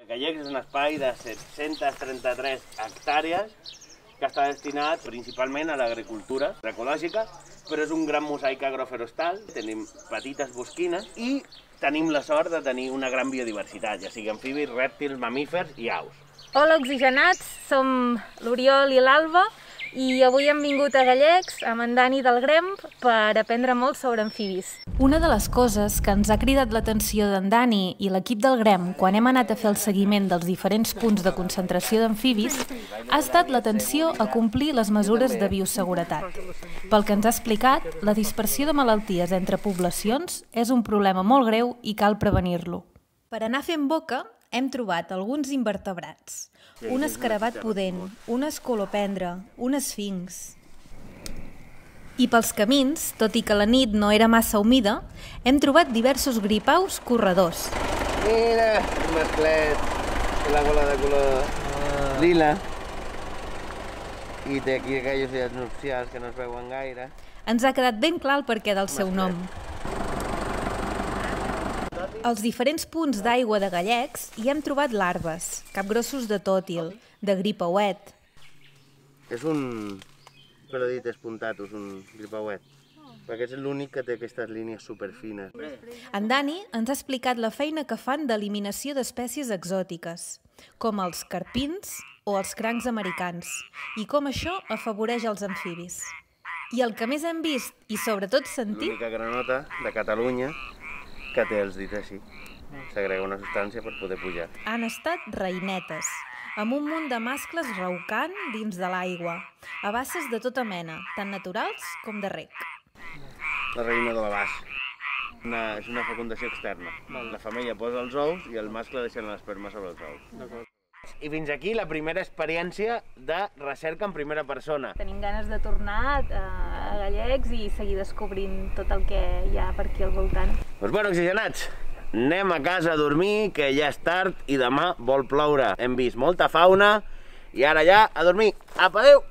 Gallecs és un espai de 733 hectàrees que està destinat principalment a l'agricultura ecològica, però és un gran mosaic agroforestal. Tenim petites bosquines i tenim la sort de tenir una gran biodiversitat, ja sigui amfibis, rèptils, mamífers i aus. Hola, oxigenats! Som l'Oriol i l'Alba i avui hem vingut a Gallecs amb en Dani del Grem per aprendre molt sobre amfibis. Una de les coses que ens ha cridat l'atenció d'en Dani i l'equip del Grem quan hem anat a fer el seguiment dels diferents punts de concentració d'amfibis ha estat l'atenció a complir les mesures de bioseguretat. Pel que ens ha explicat, la dispersió de malalties entre poblacions és un problema molt greu i cal prevenir-lo. Per anar fent boca, hem trobat alguns invertebrats, un escarabat pudent, una escolopendra, un esfinx. I pels camins, tot i que la nit no era massa humida, hem trobat diversos gripaus corredors. Mira, un masclet, té la gola de color lila. I té aquí aquelles ulls nupcials que no es veuen gaire. Ens ha quedat ben clar el perquè del seu nom. Als diferents punts d'aigua de Gallecs hi hem trobat larves, capgrossos de tòtil, de gripauet. És un pelodit espuntatus, un gripauet, perquè és l'únic que té aquestes línies superfines. En Dani ens ha explicat la feina que fan d'eliminació d'espècies exòtiques, com els carpins o els crancs americans, i com això afavoreix els amfibis. I el que més hem vist, i sobretot sentit... L'única granota de Catalunya que té els dits així. S'agrega una substància per poder pujar. Han estat reinetes, amb un munt de mascles raucant dins de l'aigua, a basses de tota mena, tant naturals com de rec. La reina de la bassa. És una fecundació externa. La femella posa els ous i el mascle deixa l'esperma sobre els ous. I fins aquí la primera experiència de recerca en primera persona. Tenim ganes de tornar a Gallecs i seguir descobrint tot el que hi ha per aquí al voltant. Doncs bueno, oxigenats, anem a casa a dormir, que ja és tard i demà vol ploure. Hem vist molta fauna i ara ja a dormir. Apa, adéu!